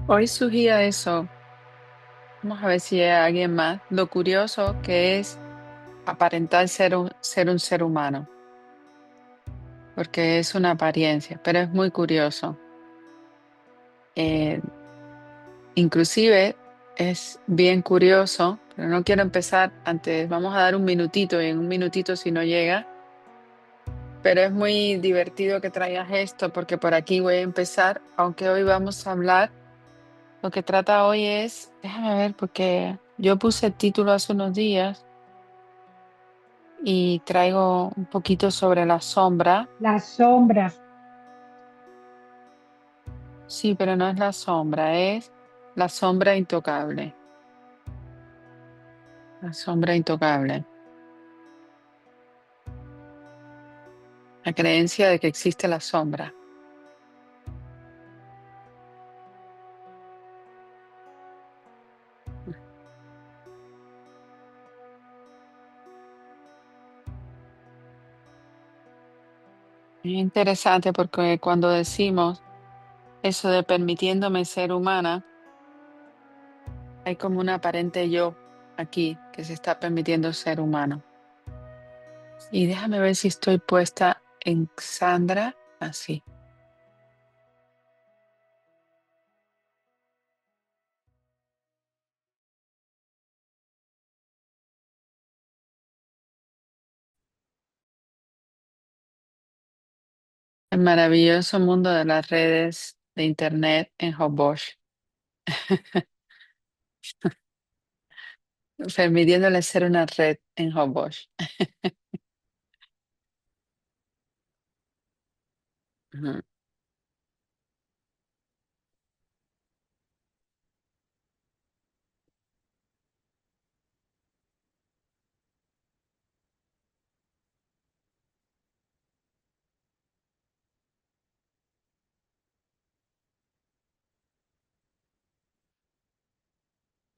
Hoy surgía eso. Vamos a ver si hay alguien más. Lo curioso que es aparentar ser un ser humano, porque es una apariencia, pero es muy curioso. Eh, Inclusive es bien curioso, pero no quiero empezar antes. Vamos a dar un minutito y en un minutito si no llega. Pero es muy divertido que traigas esto porque por aquí voy a empezar, aunque hoy vamos a hablar. Lo que trata hoy es, déjame ver, porque yo puse el título hace unos días y traigo un poquito sobre la sombra. La sombra. Sí, pero no es la sombra, es la sombra intocable. La sombra intocable. La creencia de que existe la sombra. Es interesante porque cuando decimos eso de permitiéndome ser humana, hay como un aparente yo aquí que se está permitiendo ser humano. Y déjame ver si estoy puesta en Sandra, así. El maravilloso mundo de las redes de internet en Hobosh, permitiéndole ser una red en Hobosh. Ujú.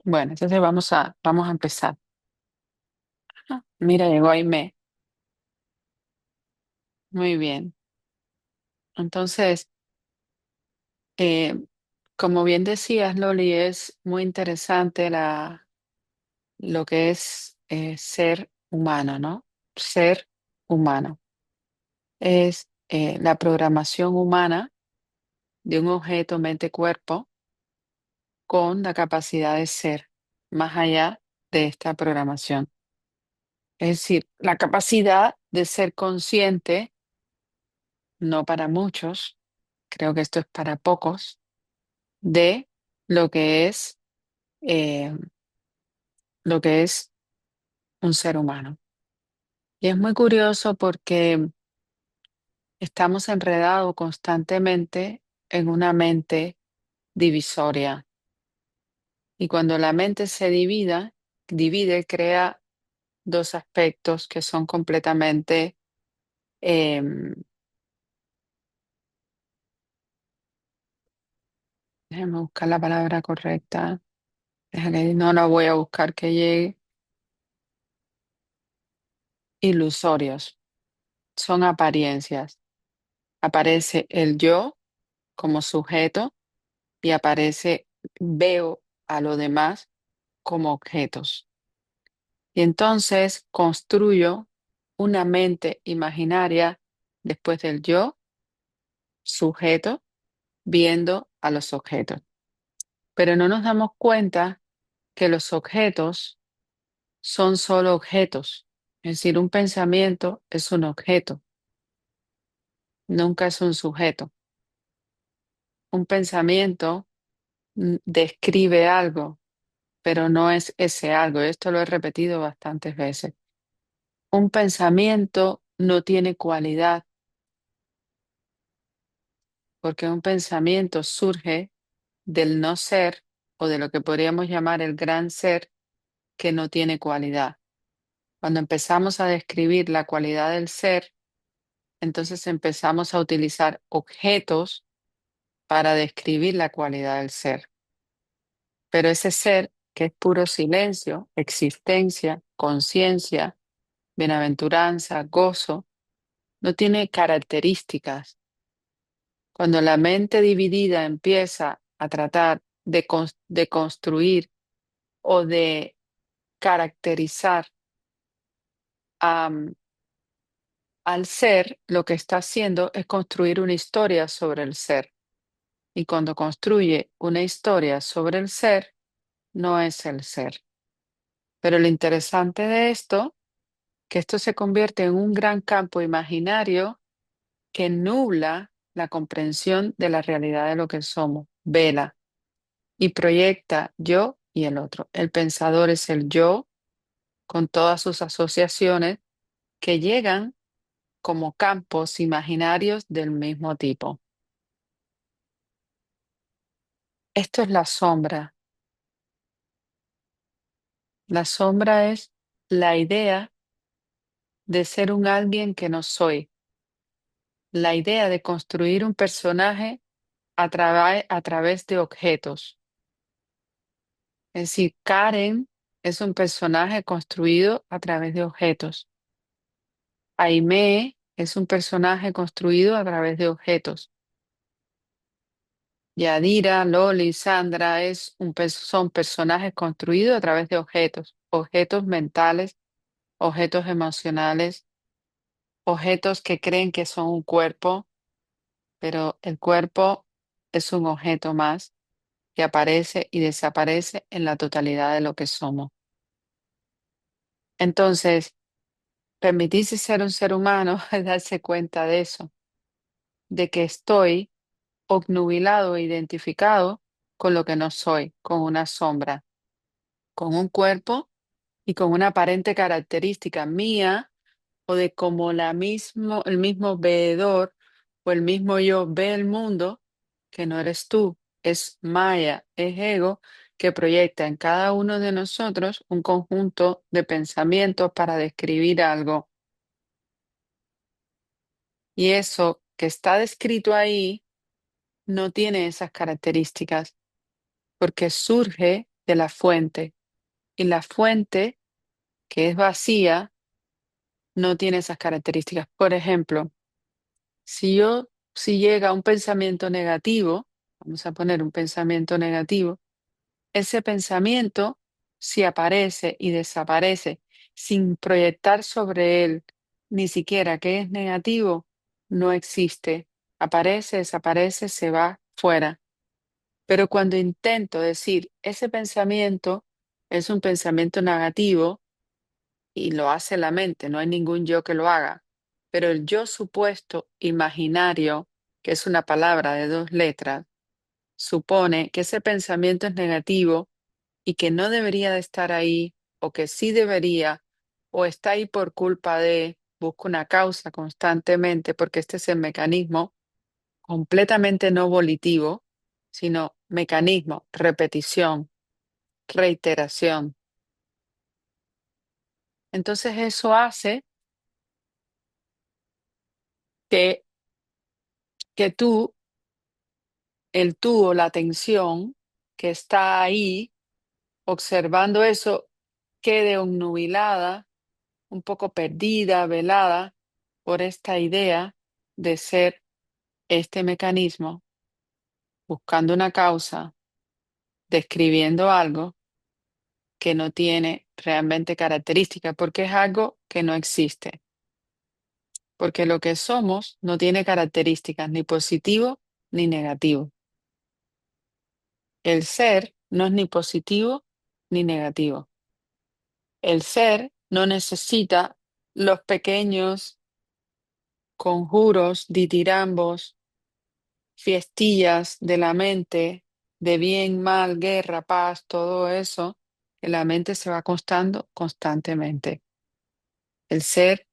Bueno, entonces vamos a empezar. Ah, mira, llegó Aimee. Muy bien. Entonces, eh, como bien decías, Loli, es muy interesante lo que es ser humano, ¿no? Ser humano. Es la programación humana de un objeto mente-cuerpo con la capacidad de ser más allá de esta programación. Es decir, la capacidad de ser consciente, no para muchos, creo que esto es para pocos, de lo que es, eh, lo que es un ser humano. Y es muy curioso porque estamos enredados constantemente en una mente divisoria. Y cuando la mente se divide, crea dos aspectos que son completamente, em, déjame buscar la palabra correcta, no la voy a buscar que llegue, ilusorios, son apariencias. Aparece el yo como sujeto y aparece veo a lo demás como objetos. Y entonces construyo una mente imaginaria después del yo, sujeto, viendo a los objetos. Pero no nos damos cuenta que los objetos son solo objetos. Es decir, un pensamiento es un objeto, nunca es un sujeto. Un pensamiento describe algo, pero no es ese algo. Esto lo he repetido bastantes veces. Un pensamiento no tiene cualidad, porque un pensamiento surge del no ser o de lo que podríamos llamar el gran ser que no tiene cualidad. Cuando empezamos a describir la cualidad del ser, entonces empezamos a utilizar objetos para describir la cualidad del ser. Pero ese ser, que es puro silencio, existencia, conciencia, bienaventuranza, gozo, no tiene características. Cuando la mente dividida empieza a tratar de construir o de caracterizar al ser, lo que está haciendo es construir una historia sobre el ser. Y cuando construye una historia sobre el ser, no es el ser. Pero lo interesante de esto, que esto se convierte en un gran campo imaginario que nubla la comprensión de la realidad de lo que somos, vela y proyecta yo y el otro. El pensador es el yo con todas sus asociaciones que llegan como campos imaginarios del mismo tipo. Esto es la sombra. La sombra es la idea de ser un alguien que no soy, la idea de construir un personaje a través de objetos. Es decir, Karen es un personaje construido a través de objetos. Aimee es un personaje construido a través de objetos. Yadira, Loli, Sandra son personajes construidos a través de objetos, objetos mentales, objetos emocionales, objetos que creen que son un cuerpo, pero el cuerpo es un objeto más que aparece y desaparece en la totalidad de lo que somos. Entonces, permitirse ser un ser humano es darse cuenta de eso, de que estoy obnubilado e identificado con lo que no soy, con una sombra, con un cuerpo y con una aparente característica mía o de cómo el mismo veedor o el mismo yo ve el mundo, que no eres tú, es Maya, es ego, que proyecta en cada uno de nosotros un conjunto de pensamientos para describir algo. Y eso que está descrito ahí no tiene esas características porque surge de la fuente. Y la fuente, que es vacía, no tiene esas características. Por ejemplo, si llega un pensamiento negativo, vamos a poner un pensamiento negativo, ese pensamiento, si aparece y desaparece sin proyectar sobre él ni siquiera que es negativo, no existe. Aparece, desaparece, se va fuera. Pero cuando intento decir, ese pensamiento es un pensamiento negativo y lo hace la mente, no hay ningún yo que lo haga, pero el yo supuesto imaginario, que es una palabra de dos letras, supone que ese pensamiento es negativo y que no debería de estar ahí, o que sí debería, o está ahí por culpa de, busca una causa constantemente, porque este es el mecanismo completamente no volitivo, sino mecanismo, repetición, reiteración. Entonces eso hace que, que el tú o la atención que está ahí observando eso, quede obnubilada, un poco perdida, velada por esta idea de ser este mecanismo, buscando una causa, describiendo algo que no tiene realmente características, porque es algo que no existe, porque lo que somos no tiene características ni positivo ni negativo. El ser no es ni positivo ni negativo. El ser no necesita los pequeños conjuros, ditirambos, fiestillas de la mente, de bien, mal, guerra, paz, todo eso, que la mente se va constando constantemente. El ser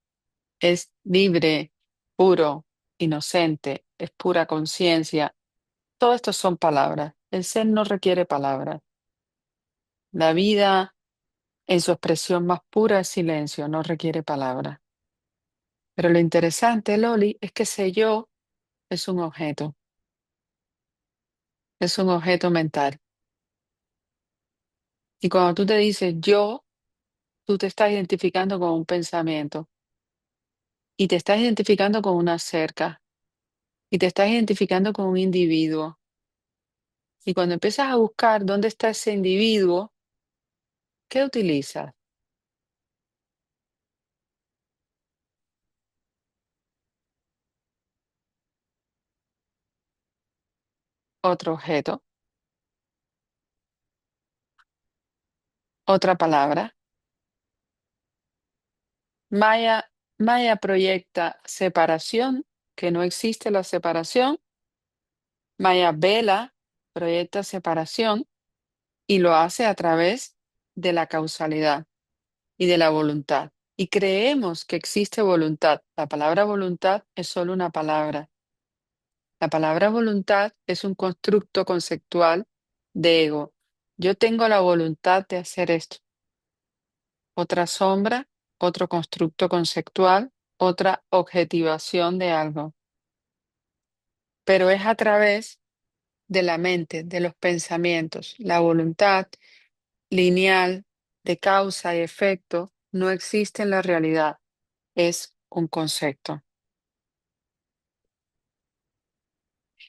es libre, puro, inocente, es pura conciencia. Todo esto son palabras. El ser no requiere palabras. La vida en su expresión más pura es silencio, no requiere palabras. Pero lo interesante, Loli, es que ese yo es un objeto mental. Y cuando tú te dices yo, tú te estás identificando con un pensamiento y te estás identificando con una cerca y te estás identificando con un individuo. Y cuando empiezas a buscar dónde está ese individuo, ¿qué utilizas? Otro objeto, otra palabra. Maya, Maya proyecta separación, que no existe la separación. Maya vela, proyecta separación y lo hace a través de la causalidad y de la voluntad. Y creemos que existe voluntad. La palabra voluntad es solo una palabra. La palabra voluntad es un constructo conceptual de ego. Yo tengo la voluntad de hacer esto. Otra sombra, otro constructo conceptual, otra objetivación de algo. Pero es a través de la mente, de los pensamientos. La voluntad lineal de causa y efecto no existe en la realidad, es un concepto.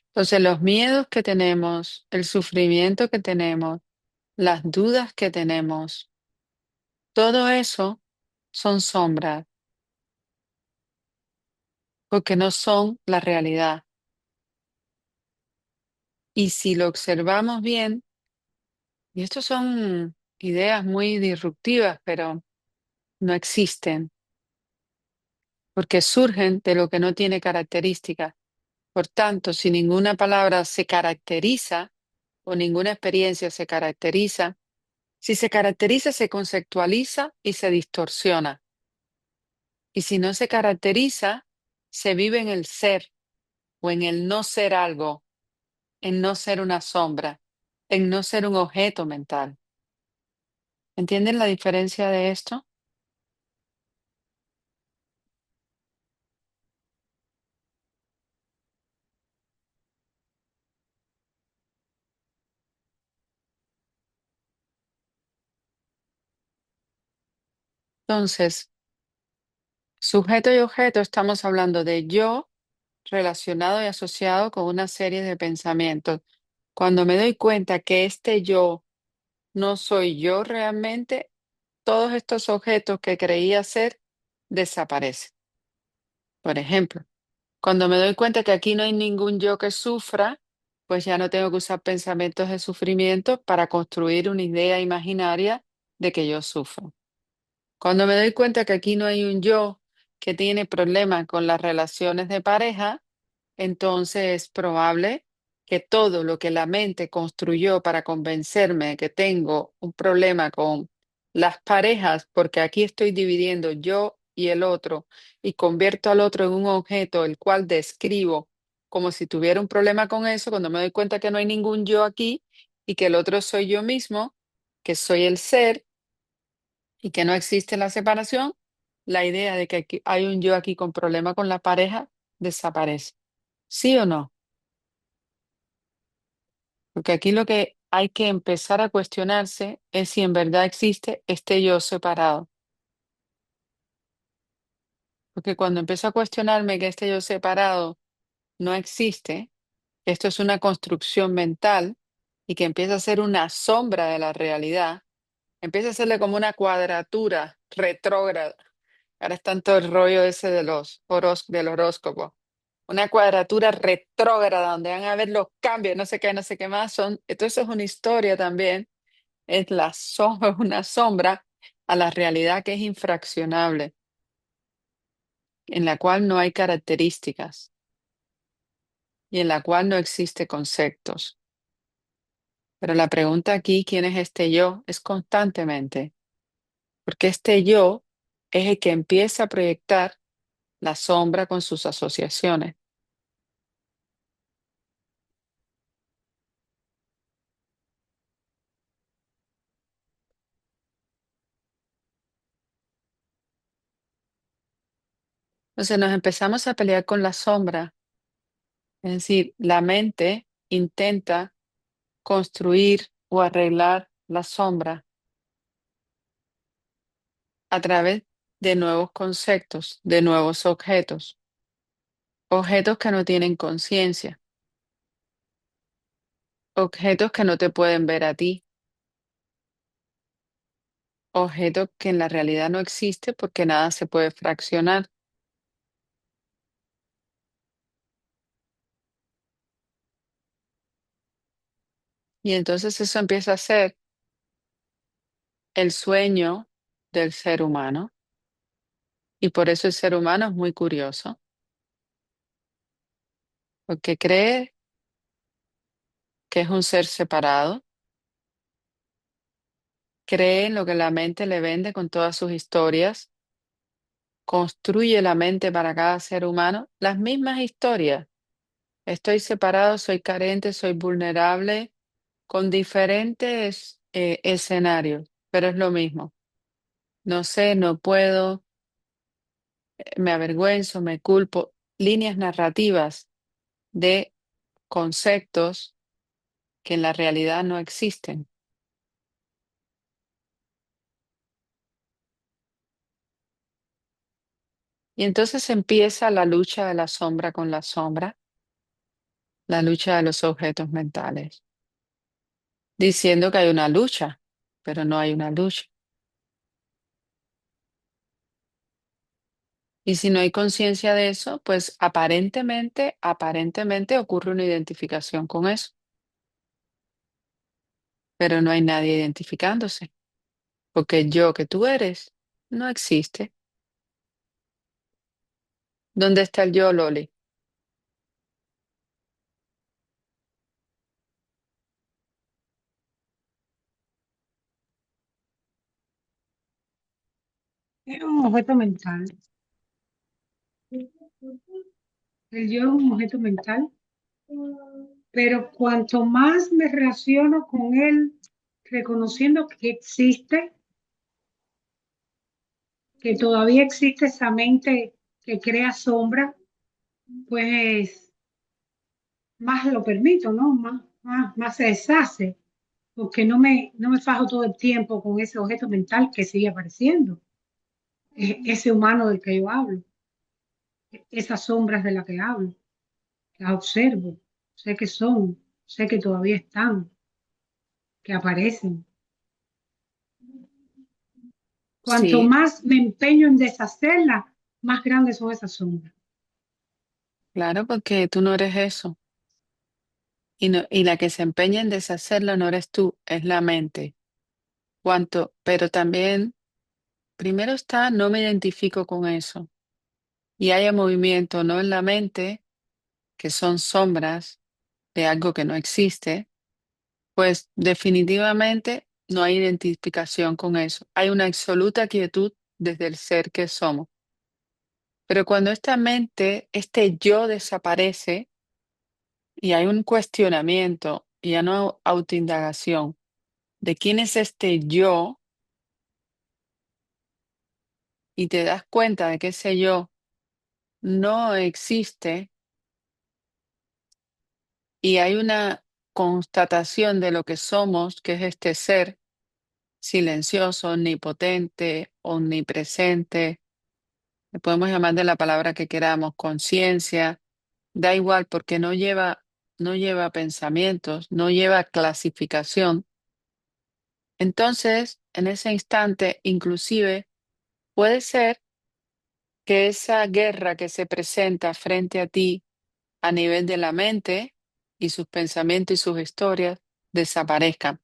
Entonces, los miedos que tenemos, el sufrimiento que tenemos, las dudas que tenemos, todo eso son sombras, porque no son la realidad. Y si lo observamos bien, y estos son ideas muy disruptivas, pero no existen, porque surgen de lo que no tiene características. Por tanto, si ninguna palabra se caracteriza o ninguna experiencia se caracteriza, si se caracteriza, se conceptualiza y se distorsiona. Y si no se caracteriza, se vive en el ser o en el no ser algo, en no ser una sombra, en no ser un objeto mental. ¿Entienden la diferencia de esto? Entonces, sujeto y objeto, estamos hablando de yo relacionado y asociado con una serie de pensamientos. Cuando me doy cuenta que este yo no soy yo realmente, todos estos objetos que creía ser desaparecen. Por ejemplo, cuando me doy cuenta que aquí no hay ningún yo que sufra, pues ya no tengo que usar pensamientos de sufrimiento para construir una idea imaginaria de que yo sufro. Cuando me doy cuenta que aquí no hay un yo que tiene problemas con las relaciones de pareja, entonces es probable que todo lo que la mente construyó para convencerme de que tengo un problema con las parejas, porque aquí estoy dividiendo yo y el otro y convierto al otro en un objeto el cual describo como si tuviera un problema con eso, cuando me doy cuenta que no hay ningún yo aquí y que el otro soy yo mismo, que soy el ser y que no existe la separación, la idea de que hay un yo aquí con problema con la pareja desaparece. ¿Sí o no? Porque aquí lo que hay que empezar a cuestionarse es si en verdad existe este yo separado. Porque cuando empiezo a cuestionarme que este yo separado no existe, esto es una construcción mental y que empieza a ser una sombra de la realidad, empieza a serle como una cuadratura retrógrada. Ahora está en todo el rollo ese de del horóscopo. Una cuadratura retrógrada donde van a ver los cambios, no sé qué más son. Entonces es una historia también, es la sombra, una sombra a la realidad que es infraccionable, en la cual no hay características y en la cual no existe conceptos. Pero la pregunta aquí, ¿quién es este yo? Es constantemente, porque este yo es el que empieza a proyectar la sombra con sus asociaciones. Entonces nos empezamos a pelear con la sombra, es decir, la mente intenta construir o arreglar la sombra a través de nuevos conceptos, de nuevos objetos, objetos que no tienen conciencia. objetos que no te pueden ver a ti, objetos que en la realidad no existe porque nada se puede fraccionar. Y entonces eso empieza a ser el sueño del ser humano. Y por eso el ser humano es muy curioso, porque cree que es un ser separado, cree en lo que la mente le vende con todas sus historias, construye la mente para cada ser humano las mismas historias. Estoy separado, soy carente, soy vulnerable, con diferentes escenarios, pero es lo mismo. No sé, no puedo, me avergüenzo, me culpo. Líneas narrativas de conceptos que en la realidad no existen. Y entonces empieza la lucha de la sombra con la sombra, la lucha de los objetos mentales, diciendo que hay una lucha, pero no hay una lucha. Y si no hay conciencia de eso, pues aparentemente ocurre una identificación con eso, pero no hay nadie identificándose, porque el yo que tú eres no existe. ¿Dónde está el yo, Loli? Es un objeto mental. El yo es un objeto mental, pero cuanto más me relaciono con él, reconociendo que existe, que todavía existe esa mente que crea sombra, pues más lo permito, ¿no? Más se deshace, porque no me fajo todo el tiempo con ese objeto mental que sigue apareciendo, ese humano del que yo hablo, esas sombras de las que hablo. Las observo, sé que son, sé que todavía están, que aparecen. Cuanto Sí, más me empeño en deshacerlas, más grandes son esas sombras. claro, porque tú no eres eso. Y, no, y la que se empeña en deshacerlo no eres tú, es la mente. Pero también, primero está, no me identifico con eso. Y haya movimiento no en la mente, que son sombras de algo que no existe, pues definitivamente no hay identificación con eso. Hay una absoluta quietud desde el ser que somos. Pero cuando esta mente, este yo desaparece y hay un cuestionamiento y ya no autoindagación de quién es este yo y te das cuenta de que ese yo no existe y hay una constatación de lo que somos, que es este ser silencioso, omnipotente, omnipresente, le podemos llamar de la palabra que queramos, conciencia, da igual porque no lleva pensamientos, no lleva clasificación. Entonces, en ese instante, inclusive, puede ser que esa guerra que se presenta frente a ti a nivel de la mente y sus pensamientos y sus historias desaparezcan,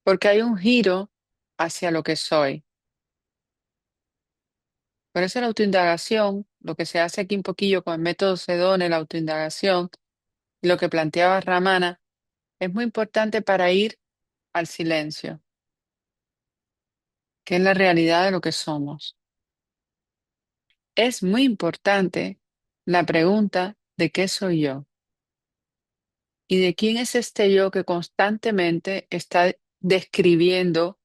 porque hay un giro hacia lo que soy. Por eso la autoindagación, lo que se hace aquí un poquillo con el método Sedone, la autoindagación, y lo que planteaba Ramana, es muy importante para ir al silencio, que es la realidad de lo que somos. Es muy importante la pregunta de qué soy yo y de quién es este yo que constantemente está describiéndose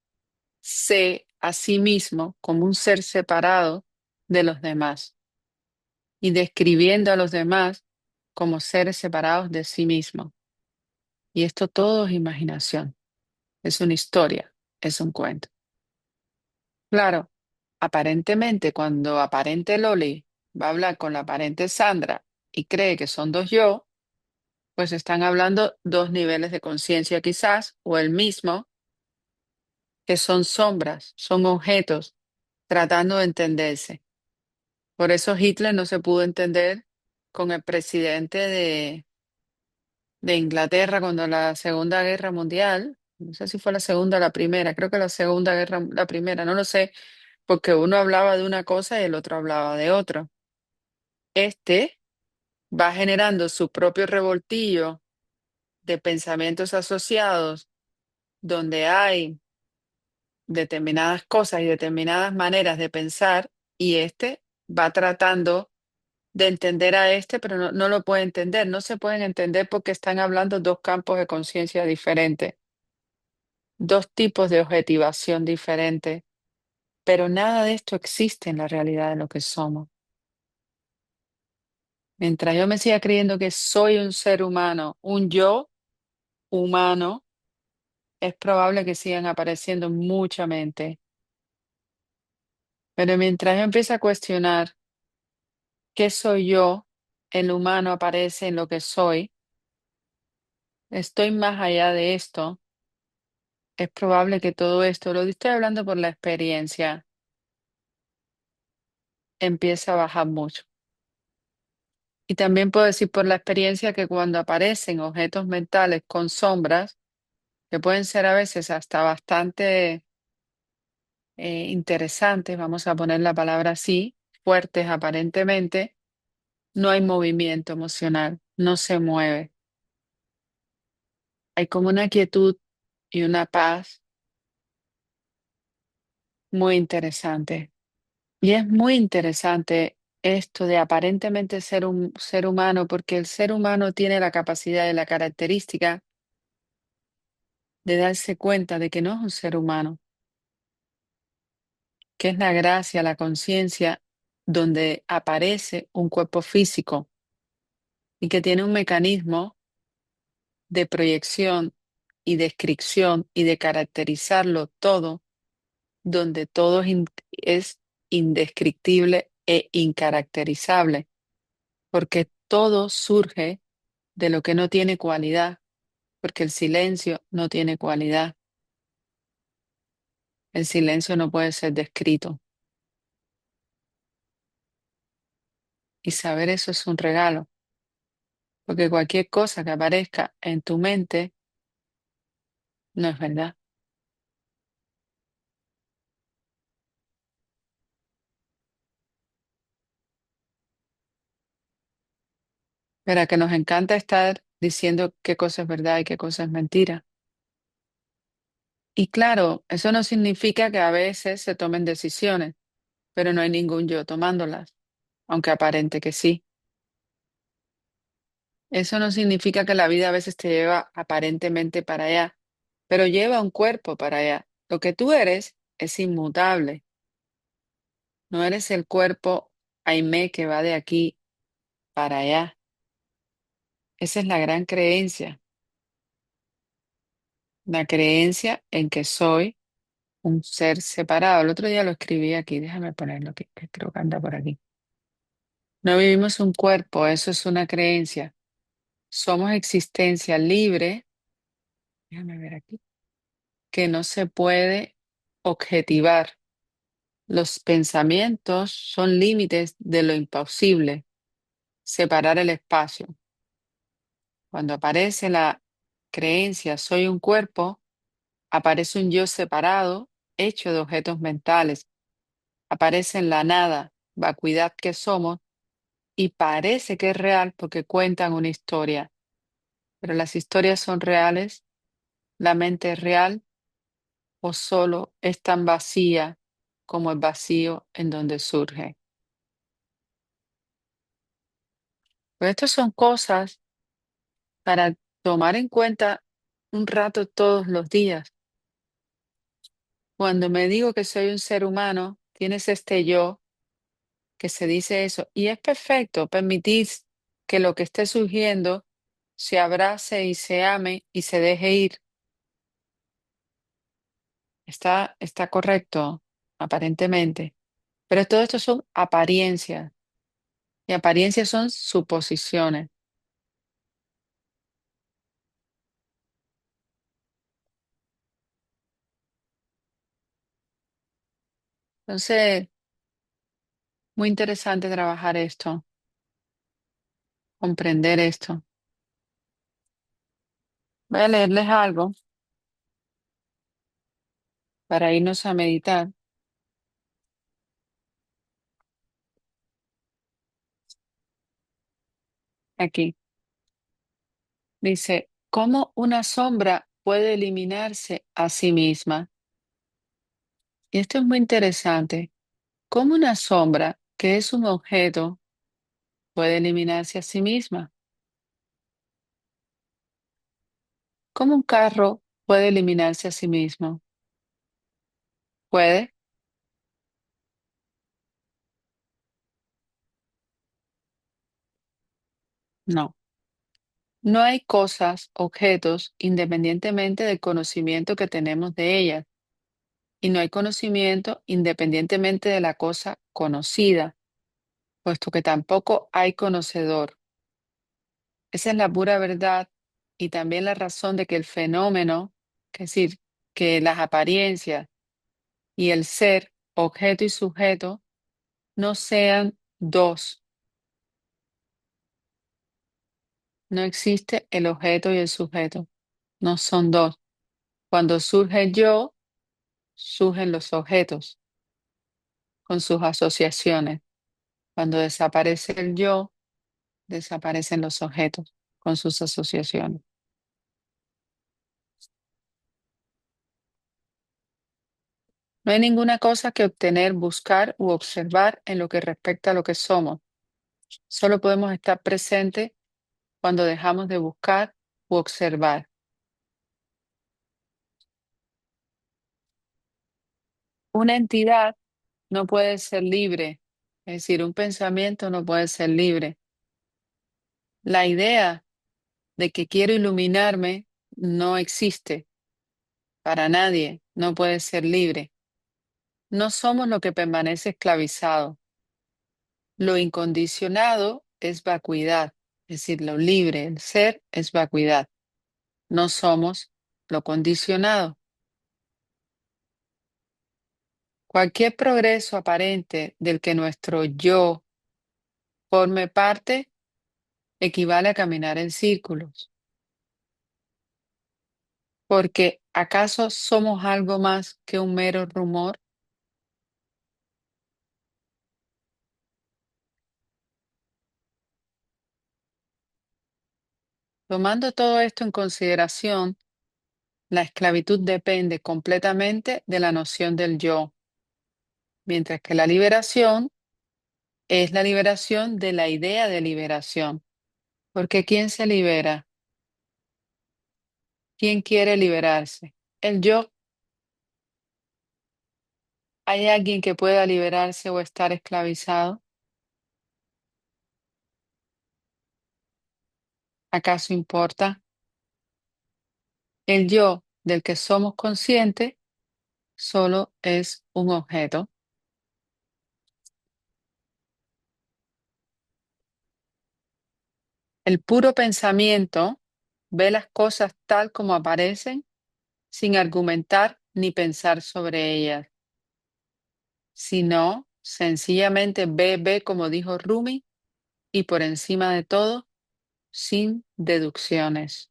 a sí mismo como un ser separado de los demás y describiendo a los demás como seres separados de sí mismo. Y esto todo es imaginación, es una historia, es un cuento. Claro, aparentemente cuando aparente Loli va a hablar con la aparente Sandra y cree que son dos yo, Pues están hablando dos niveles de conciencia quizás, o el mismo, que son sombras, son objetos tratando de entenderse. Por eso Hitler no se pudo entender con el presidente de Inglaterra cuando la Segunda Guerra Mundial, no sé si fue la segunda o la primera, creo que la Segunda Guerra, la primera, no lo sé, porque uno hablaba de una cosa y el otro hablaba de otro. Este va generando su propio revoltillo de pensamientos asociados donde hay determinadas cosas y determinadas maneras de pensar y este va tratando de entender a este, pero no lo puede entender. No se pueden entender porque están hablando dos campos de conciencia diferentes, dos tipos de objetivación diferentes, pero nada de esto existe en la realidad de lo que somos. Mientras yo me siga creyendo que soy un ser humano, un yo humano, es probable que sigan apareciendo en mucha mente. Pero mientras yo empiece a cuestionar qué soy yo, el humano aparece en lo que soy, estoy más allá de esto, es probable que todo esto, lo estoy hablando por la experiencia, empiece a bajar mucho. Y también puedo decir por la experiencia que cuando aparecen objetos mentales con sombras, que pueden ser a veces hasta bastante interesantes, vamos a poner la palabra así, fuertes aparentemente, no hay movimiento emocional, no se mueve. Hay como una quietud y una paz muy interesante. Y es muy interesante esto de aparentemente ser un ser humano, porque el ser humano tiene la capacidad y la característica de darse cuenta de que no es un ser humano, que es la gracia, la conciencia, donde aparece un cuerpo físico y que tiene un mecanismo de proyección y descripción y de caracterizarlo todo, donde todo es indescriptible e incaracterizable, porque todo surge de lo que no tiene cualidad, porque el silencio no tiene cualidad. El silencio no puede ser descrito. Y saber eso es un regalo, porque cualquier cosa que aparezca en tu mente no es verdad. Pero que nos encanta estar diciendo qué cosa es verdad y qué cosa es mentira. Y claro, eso no significa que a veces se tomen decisiones, pero no hay ningún yo tomándolas, aunque aparente que sí. Eso no significa que la vida a veces te lleva aparentemente para allá, pero lleva un cuerpo para allá. Lo que tú eres es inmutable. No eres el cuerpo Aimé que va de aquí para allá. Esa es la gran creencia. La creencia en que soy un ser separado. El otro día lo escribí aquí. Déjame ponerlo aquí, que creo que anda por aquí. No vivimos un cuerpo, eso es una creencia. Somos existencia libre. Déjame ver aquí. Que no se puede objetivar. Los pensamientos son límites de lo imposible, separar el espacio. Cuando aparece la creencia soy un cuerpo, aparece un yo separado, hecho de objetos mentales. Aparece en la nada, vacuidad que somos, y parece que es real porque cuentan una historia. Pero las historias son reales, la mente es real o solo es tan vacía como el vacío en donde surge. Pues estas son cosas para tomar en cuenta un rato todos los días. Cuando me digo que soy un ser humano, tienes este yo que se dice eso. Y es perfecto permitir que lo que esté surgiendo se abrace y se ame y se deje ir. Está correcto, aparentemente. Pero todo esto son apariencias y apariencias son suposiciones. Entonces, muy interesante trabajar esto, comprender esto. Voy a leerles algo para irnos a meditar. Aquí dice, ¿cómo una sombra puede eliminarse a sí misma? Y esto es muy interesante. ¿Cómo una sombra, que es un objeto, puede eliminarse a sí misma? ¿Cómo un carro puede eliminarse a sí mismo? ¿Puede? No. No hay cosas, objetos, independientemente del conocimiento que tenemos de ellas, y no hay conocimiento independientemente de la cosa conocida, puesto que tampoco hay conocedor. Esa es la pura verdad y también la razón de que el fenómeno, es decir, que las apariencias y el ser, objeto y sujeto, no sean dos. No existe el objeto y el sujeto, no son dos. Cuando surge el yo, surgen los objetos con sus asociaciones. Cuando desaparece el yo, desaparecen los objetos con sus asociaciones. No hay ninguna cosa que obtener, buscar u observar en lo que respecta a lo que somos. Solo podemos estar presentes cuando dejamos de buscar u observar. Una entidad no puede ser libre, es decir, un pensamiento no puede ser libre. La idea de que quiero iluminarme no existe para nadie, no puede ser libre. No somos lo que permanece esclavizado. Lo incondicionado es vacuidad, es decir, lo libre, el ser es vacuidad. No somos lo condicionado. Cualquier progreso aparente del que nuestro yo forme parte equivale a caminar en círculos. Porque ¿acaso somos algo más que un mero rumor? Tomando todo esto en consideración, la esclavitud depende completamente de la noción del yo, mientras que la liberación es la liberación de la idea de liberación. Porque ¿quién se libera? ¿Quién quiere liberarse? El yo. ¿Hay alguien que pueda liberarse o estar esclavizado? ¿Acaso importa? El yo del que somos conscientes solo es un objeto. El puro pensamiento ve las cosas tal como aparecen sin argumentar ni pensar sobre ellas, sino sencillamente ve como dijo Rumi y por encima de todo, sin deducciones.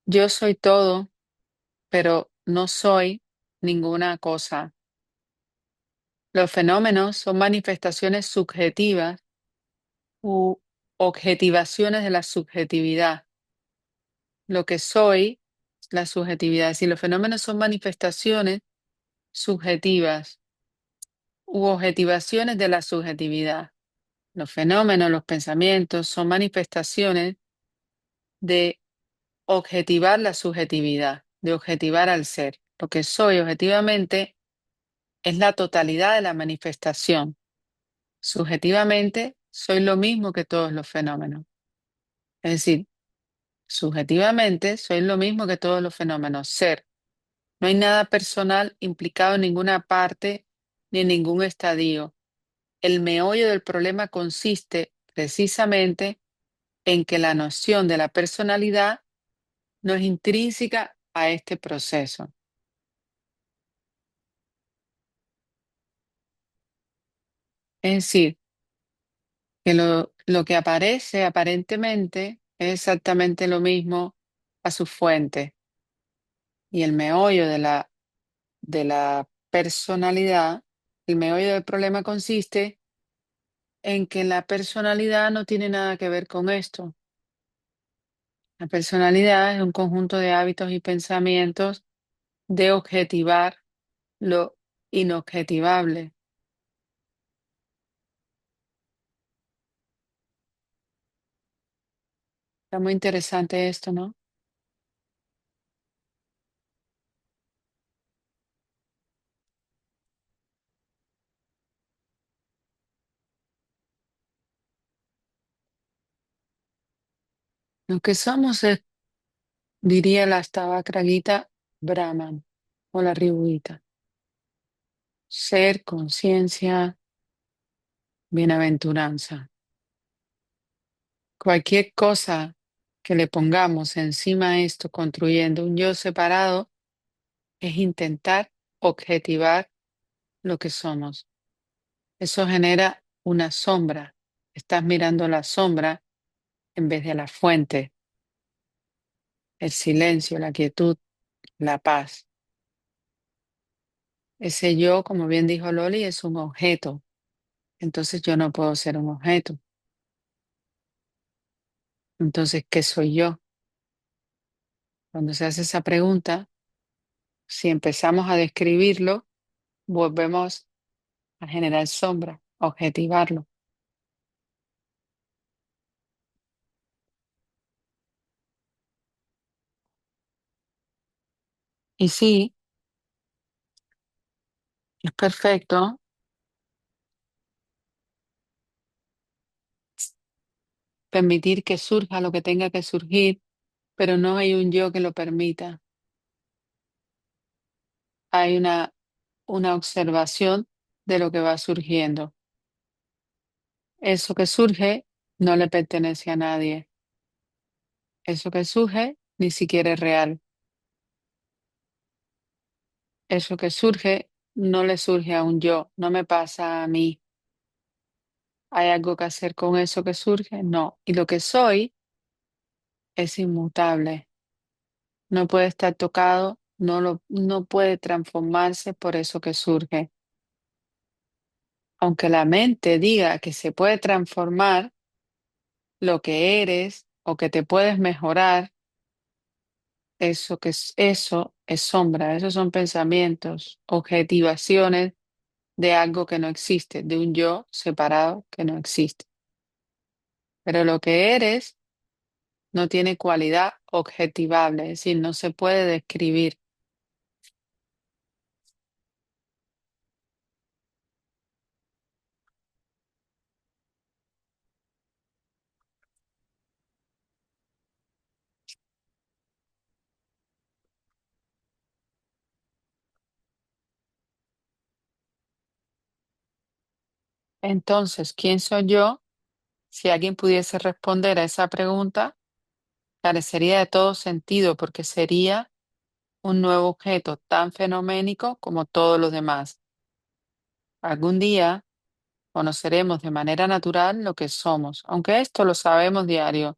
Yo soy todo, pero no soy ninguna cosa. Los fenómenos son manifestaciones subjetivas u objetivaciones de la subjetividad. Lo que soy, la subjetividad. Si los fenómenos son manifestaciones subjetivas u objetivaciones de la subjetividad. Los fenómenos, los pensamientos son manifestaciones de objetivar la subjetividad, de objetivar al ser. Lo que soy objetivamente es la totalidad de la manifestación. Subjetivamente soy lo mismo que todos los fenómenos. Es decir, subjetivamente soy lo mismo que todos los fenómenos, ser. No hay nada personal implicado en ninguna parte ni en ningún estadio. el meollo del problema consiste precisamente en que la noción de la personalidad no es intrínseca a este proceso. Es decir, que lo que aparece aparentemente es exactamente lo mismo a su fuente y el meollo de la personalidad, el meollo del problema consiste en que la personalidad no tiene nada que ver con esto. La personalidad es un conjunto de hábitos y pensamientos de objetivar lo inobjetivable. Está muy interesante esto, ¿no? Lo que somos es, diría la Stavakra Gita, Brahman o la Riguita. Ser, conciencia, bienaventuranza. Cualquier cosa que le pongamos encima a esto, construyendo un yo separado, es intentar objetivar lo que somos. Eso genera una sombra. Estás mirando la sombra en vez de la fuente, el silencio, la quietud, la paz. Ese yo, como bien dijo Loli, es un objeto. Entonces yo no puedo ser un objeto. Entonces, ¿qué soy yo? Cuando se hace esa pregunta, si empezamos a describirlo, volvemos a generar sombra, a objetivarlo. Y sí, es perfecto permitir que surja lo que tenga que surgir, pero no hay un yo que lo permita. Hay una observación de lo que va surgiendo. Eso que surge no le pertenece a nadie. Eso que surge ni siquiera es real. Eso que surge no le surge a un yo, no me pasa a mí. ¿Hay algo que hacer con eso que surge? No. Y lo que soy es inmutable. No puede estar tocado, no puede transformarse por eso que surge. Aunque la mente diga que se puede transformar lo que eres o que te puedes mejorar, eso es sombra, esos son pensamientos, objetivaciones de algo que no existe, de un yo separado que no existe. Pero lo que eres no tiene cualidad objetivable, es decir, no se puede describir. Entonces, ¿quién soy yo? Si alguien pudiese responder a esa pregunta, carecería de todo sentido porque sería un nuevo objeto tan fenoménico como todos los demás. Algún día conoceremos de manera natural lo que somos, aunque esto lo sabemos diario.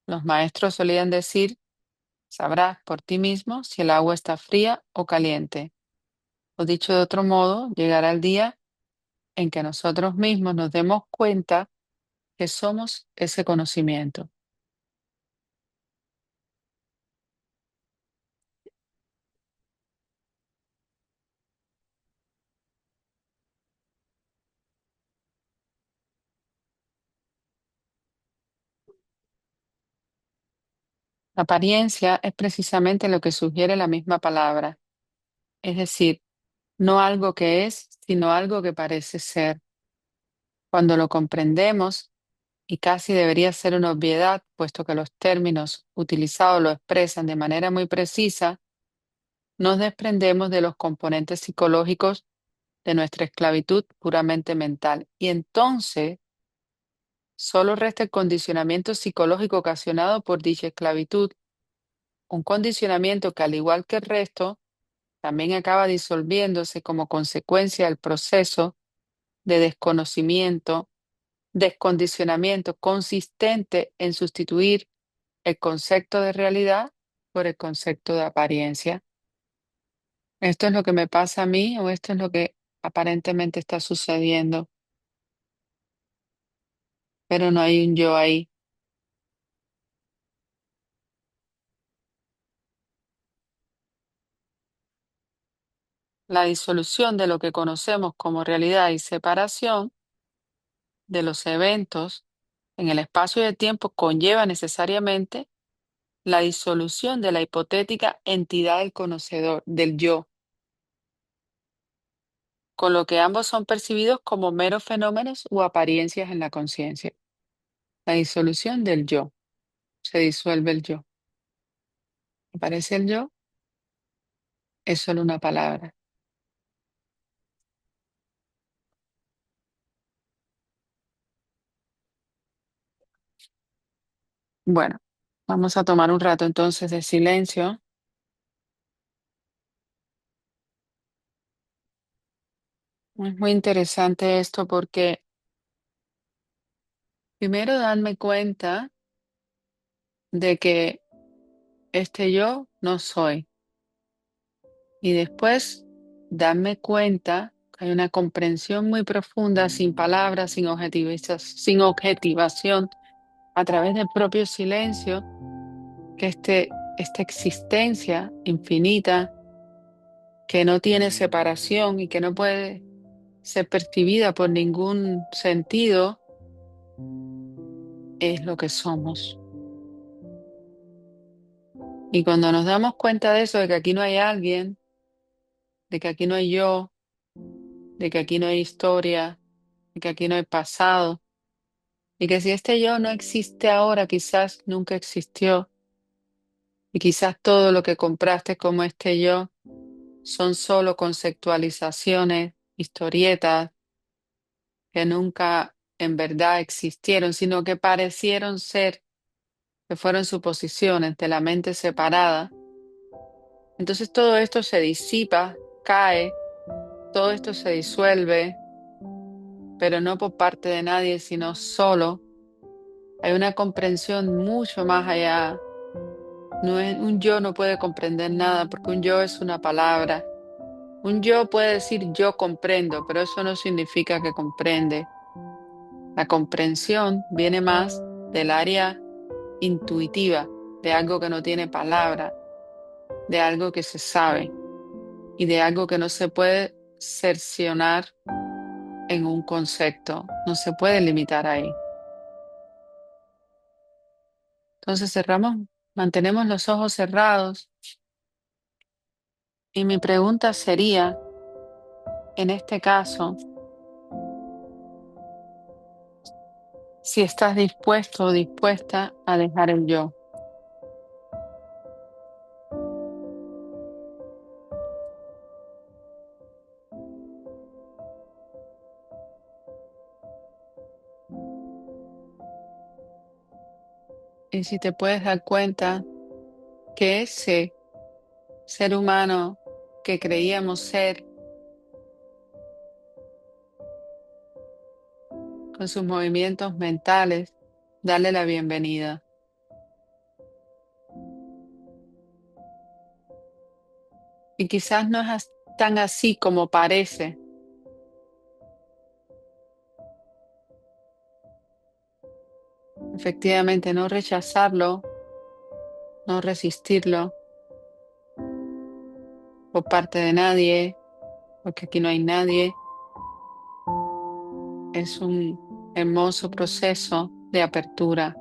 Los maestros solían decir, sabrás por ti mismo si el agua está fría o caliente. O dicho de otro modo, llegará el día en que nosotros mismos nos demos cuenta que somos ese conocimiento. La apariencia es precisamente lo que sugiere la misma palabra, es decir, no algo que es, sino algo que parece ser. Cuando lo comprendemos, y casi debería ser una obviedad, puesto que los términos utilizados lo expresan de manera muy precisa, nos desprendemos de los componentes psicológicos de nuestra esclavitud puramente mental. Y entonces solo resta el condicionamiento psicológico ocasionado por dicha esclavitud, un condicionamiento que al igual que el resto, también acaba disolviéndose como consecuencia del proceso de descondicionamiento consistente en sustituir el concepto de realidad por el concepto de apariencia. ¿Esto es lo que me pasa a mí o esto es lo que aparentemente está sucediendo? Pero no hay un yo ahí. La disolución de lo que conocemos como realidad y separación de los eventos en el espacio y el tiempo conlleva necesariamente la disolución de la hipotética entidad del conocedor, del yo, con lo que ambos son percibidos como meros fenómenos o apariencias en la conciencia. La disolución del yo, se disuelve el yo. ¿Aparece el yo? Es solo una palabra. Bueno, vamos a tomar un rato entonces de silencio. Es muy interesante esto porque primero darme cuenta de que este yo no soy y después darme cuenta que hay una comprensión muy profunda, sin palabras, sin objetivación, a través del propio silencio, que esta existencia infinita, que no tiene separación y que no puede ser percibida por ningún sentido, es lo que somos. Y cuando nos damos cuenta de eso, de que aquí no hay alguien, de que aquí no hay yo, de que aquí no hay historia, de que aquí no hay pasado, y que si este yo no existe ahora, quizás nunca existió, y quizás todo lo que compraste como este yo son solo conceptualizaciones, historietas, que nunca en verdad existieron, sino que parecieron ser, que fueron suposiciones de la mente separada. Entonces todo esto se disipa, cae, todo esto se disuelve, pero no por parte de nadie, sino solo. Hay una comprensión mucho más allá. Un yo no puede comprender nada porque un yo es una palabra. Un yo puede decir yo comprendo, pero eso no significa que comprende. La comprensión viene más del área intuitiva, de algo que no tiene palabra, de algo que se sabe y de algo que no se puede cercionar en un concepto, no se puede limitar ahí. Entonces mantenemos los ojos cerrados y mi pregunta sería, en este caso, si estás dispuesto o dispuesta a dejar el yo. Y si te puedes dar cuenta que ese ser humano que creíamos ser, con sus movimientos mentales, darle la bienvenida. Y quizás no es tan así como parece. Efectivamente, no rechazarlo, no resistirlo por parte de nadie, porque aquí no hay nadie. Es un hermoso proceso de apertura,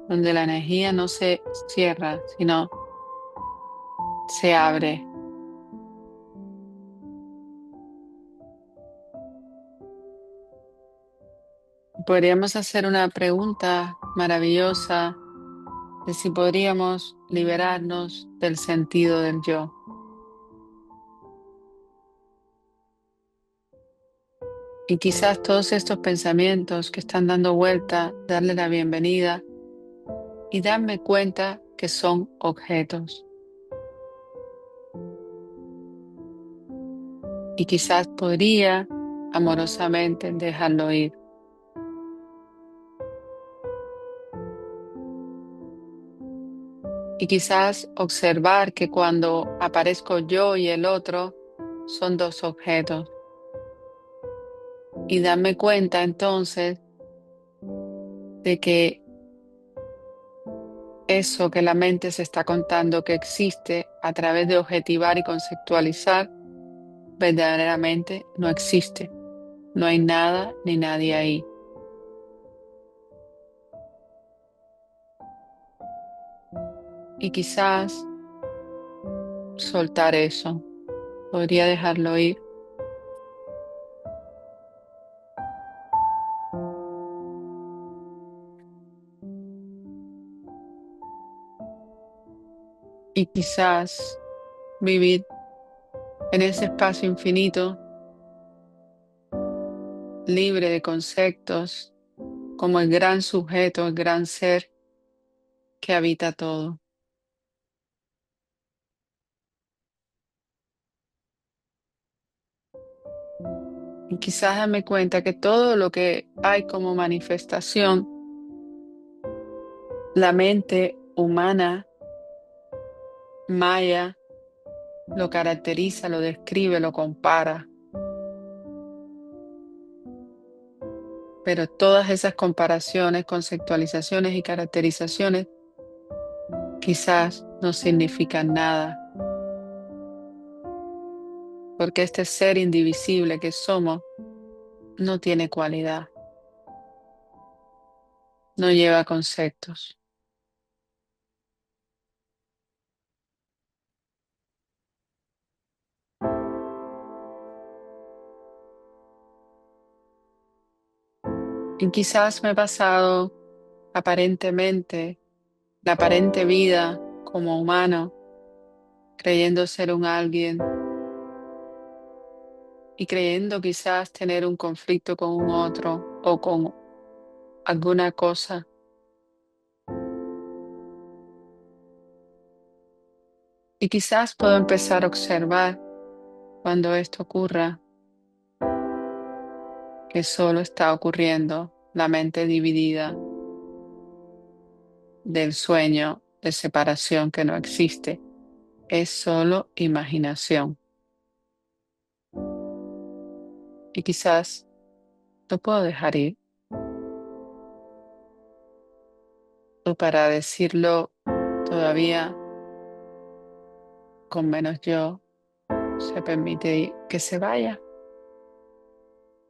donde la energía no se cierra, sino se abre. Podríamos hacer una pregunta maravillosa de si podríamos liberarnos del sentido del yo. Y quizás todos estos pensamientos que están dando vuelta, darle la bienvenida y darme cuenta que son objetos. Y quizás podría amorosamente dejarlo ir. Y quizás observar que cuando aparezco yo y el otro son dos objetos. Y darme cuenta entonces de que eso que la mente se está contando que existe a través de objetivar y conceptualizar, verdaderamente no existe. No hay nada ni nadie ahí. Y quizás soltar eso. Podría dejarlo ir. Y quizás vivir en ese espacio infinito, libre de conceptos, como el gran sujeto, el gran ser que habita todo. Y quizás darme cuenta que todo lo que hay como manifestación, la mente humana, maya, lo caracteriza, lo describe, lo compara. Pero todas esas comparaciones, conceptualizaciones y caracterizaciones quizás no significan nada, porque este ser indivisible que somos no tiene cualidad, no lleva conceptos. Y quizás me he pasado aparentemente la aparente vida como humano, creyendo ser un alguien y creyendo quizás tener un conflicto con un otro o con alguna cosa. Y quizás puedo empezar a observar cuando esto ocurra, que solo está ocurriendo la mente dividida del sueño de separación que no existe. Es solo imaginación. Y quizás lo puedo dejar ir. O para decirlo todavía con menos yo, se permite que se vaya.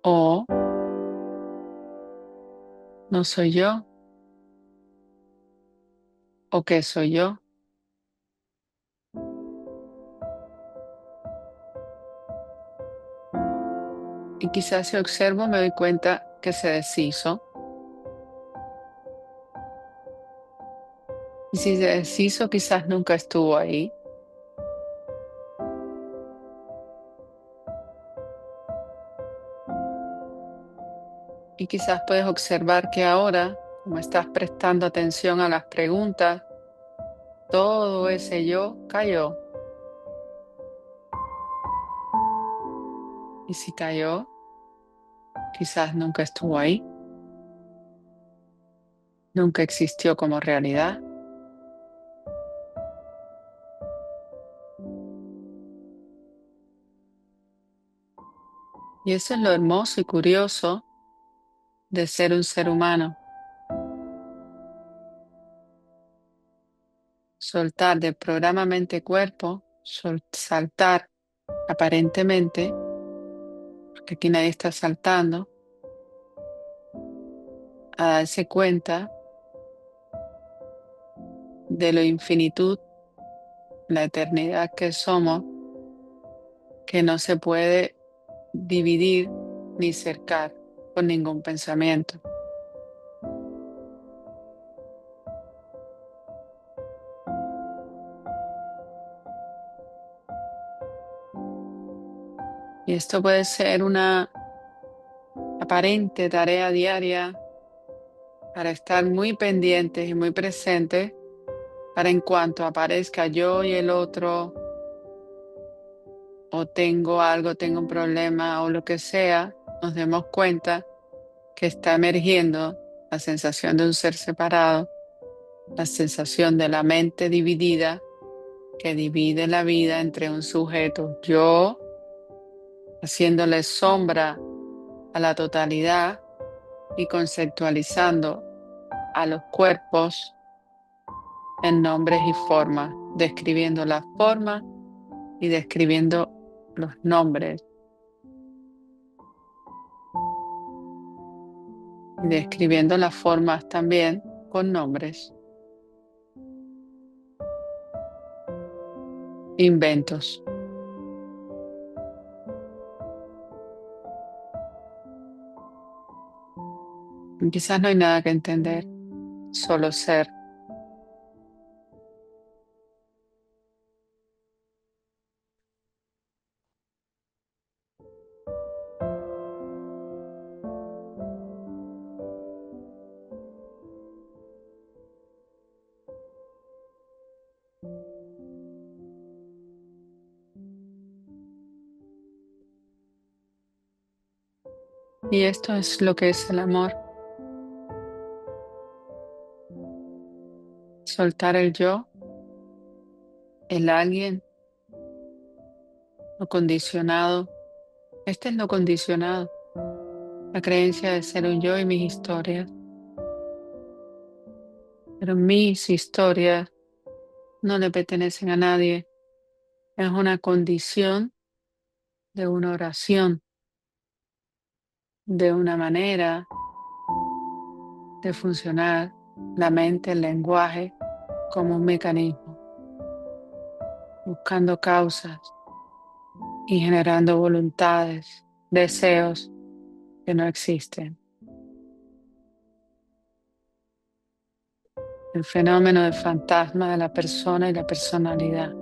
O no soy yo. ¿O qué soy yo? Y quizás si observo me doy cuenta que se deshizo. Y si se deshizo, quizás nunca estuvo ahí. Y quizás puedes observar que ahora, como estás prestando atención a las preguntas, todo ese yo cayó. Y si cayó, quizás nunca estuvo ahí, nunca existió como realidad. Y eso es lo hermoso y curioso de ser un ser humano. Soltar del programa mente-cuerpo, saltar aparentemente, porque aquí nadie está saltando, a darse cuenta de lo infinitud, la eternidad que somos, que no se puede dividir ni cercar con ningún pensamiento. Y esto puede ser una aparente tarea diaria para estar muy pendientes y muy presentes para en cuanto aparezca yo y el otro, o tengo algo, tengo un problema o lo que sea, nos demos cuenta que está emergiendo la sensación de un ser separado, la sensación de la mente dividida que divide la vida entre un sujeto, yo, haciéndole sombra a la totalidad y conceptualizando a los cuerpos en nombres y formas, describiendo las formas y describiendo los nombres y describiendo las formas también con nombres, inventos. Quizás no hay nada que entender, solo ser. Y esto es lo que es el amor, soltar el yo, el alguien, lo condicionado. Este es lo condicionado, la creencia de ser un yo y mis historias. Pero mis historias no le pertenecen a nadie. Es una condición de una oración, de una manera de funcionar la mente, el lenguaje, como un mecanismo, buscando causas y generando voluntades, deseos que no existen. El fenómeno del fantasma de la persona y la personalidad.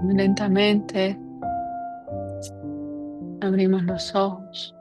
Muy lentamente abrimos los ojos.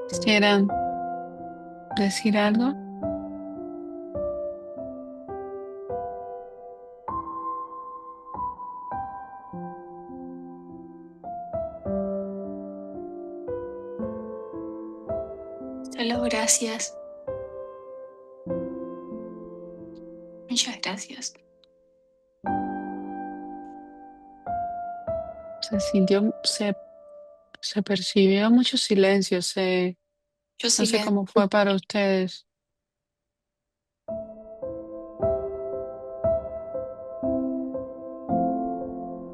¿Quisieran decir algo? Solo gracias. Muchas gracias. Se sintió, se percibió mucho silencio. Yo No sé silencio. cómo fue para ustedes.